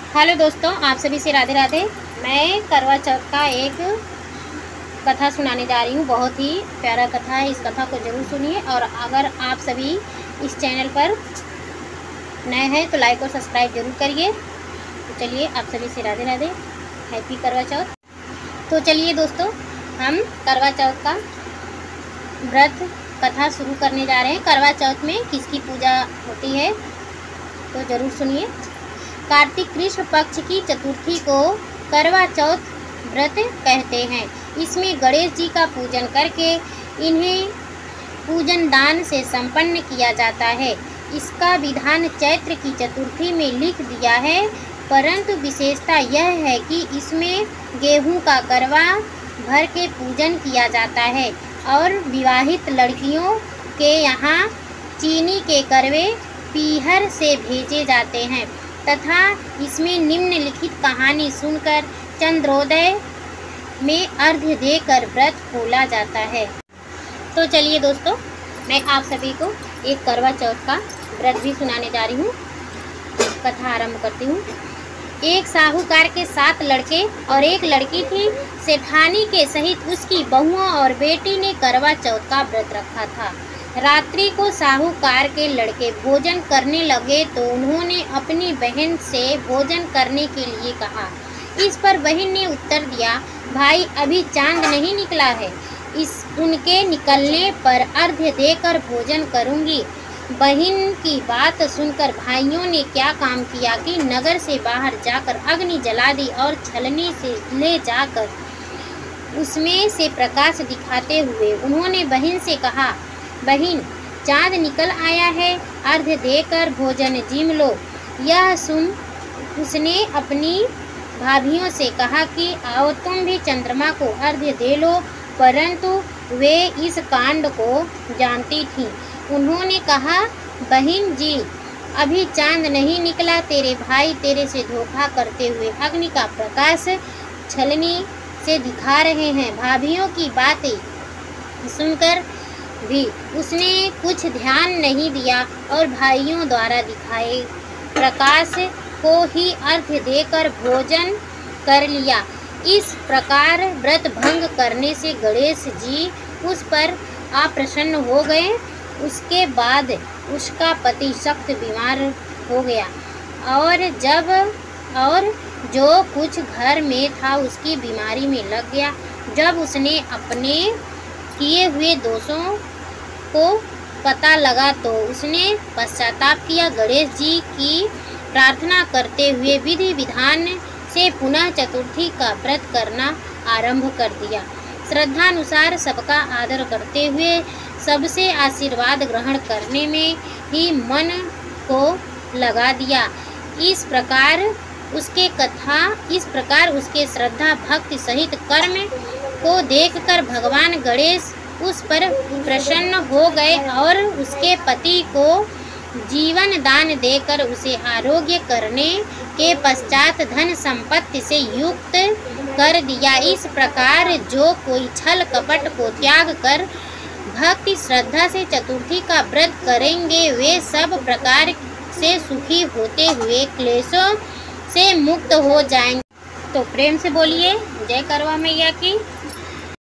Hello दोस्तों, आप सभी से राधे राधे। मैं करवा चौथ का एक कथा सुनाने जा रही हूँ। बहुत ही प्यारा कथा है। इस कथा को ज़रूर सुनिए और अगर आप सभी इस चैनल पर नए हैं तो लाइक और सब्सक्राइब जरूर करिए। तो चलिए, आप सभी से राधे राधे, हैप्पी करवा चौथ। तो चलिए दोस्तों, हम करवा चौथ का व्रत कथा शुरू करने जा रहे हैं। करवा चौथ में किसकी पूजा होती है तो ज़रूर सुनिए। कार्तिक कृष्ण पक्ष की चतुर्थी को करवा चौथ व्रत कहते हैं। इसमें गणेश जी का पूजन करके इन्हें पूजन दान से संपन्न किया जाता है। इसका विधान चैत्र की चतुर्थी में लिख दिया है, परंतु विशेषता यह है कि इसमें गेहूं का करवा भर के पूजन किया जाता है और विवाहित लड़कियों के यहाँ चीनी के करवे पीहर से भेजे जाते हैं तथा इसमें निम्नलिखित कहानी सुनकर चंद्रोदय में अर्घ्य देकर व्रत खोला जाता है। तो चलिए दोस्तों, मैं आप सभी को एक करवा चौथ का व्रत भी सुनाने जा रही हूँ। कथा आरंभ करती हूँ। एक साहूकार के 7 लड़के और एक लड़की थी। सेठानी के सहित उसकी बहुओं और बेटी ने करवा चौथ का व्रत रखा था। रात्रि को साहूकार के लड़के भोजन करने लगे तो उन्होंने अपनी बहन से भोजन करने के लिए कहा। इस पर बहन ने उत्तर दिया, भाई अभी चांद नहीं निकला है, उनके निकलने पर अर्घ्य देकर भोजन करूंगी। बहन की बात सुनकर भाइयों ने क्या काम किया कि नगर से बाहर जाकर अग्नि जला दी और छलनी से ले जाकर उसमें से प्रकाश दिखाते हुए उन्होंने बहन से कहा, बहन चांद निकल आया है, अर्घ्य देकर भोजन जिम लो। यह सुन उसने अपनी भाभियों से कहा कि आओ तुम भी चंद्रमा को अर्घ्य दे लो, परंतु वे इस कांड को जानती थीं। उन्होंने कहा, बहन जी अभी चांद नहीं निकला, तेरे भाई तेरे से धोखा करते हुए अग्नि का प्रकाश छलनी से दिखा रहे हैं। भाभियों की बातें सुनकर भी उसने कुछ ध्यान नहीं दिया और भाइयों द्वारा दिखाए प्रकाश को ही अर्घ्य देकर भोजन कर लिया। इस प्रकार व्रत भंग करने से गणेश जी उस पर अप्रसन्न हो गए। उसके बाद उसका पति सख्त बीमार हो गया और जो कुछ घर में था उसकी बीमारी में लग गया। जब उसने अपने किए हुए दोषों को पता लगा तो उसने पश्चाताप किया। गणेश जी की प्रार्थना करते हुए विधि विधान से पुनः चतुर्थी का व्रत करना आरंभ कर दिया। श्रद्धानुसार सबका आदर करते हुए सबसे आशीर्वाद ग्रहण करने में ही मन को लगा दिया। इस प्रकार उसके श्रद्धा भक्ति सहित कर्म को देखकर भगवान गणेश उस पर प्रसन्न हो गए और उसके पति को जीवन दान देकर उसे आरोग्य करने के पश्चात धन संपत्ति से युक्त कर दिया। इस प्रकार जो कोई छल कपट को त्याग कर भक्ति श्रद्धा से चतुर्थी का व्रत करेंगे वे सब प्रकार से सुखी होते हुए क्लेशों से मुक्त हो जाएंगे। तो प्रेम से बोलिए जय करवा मैया की।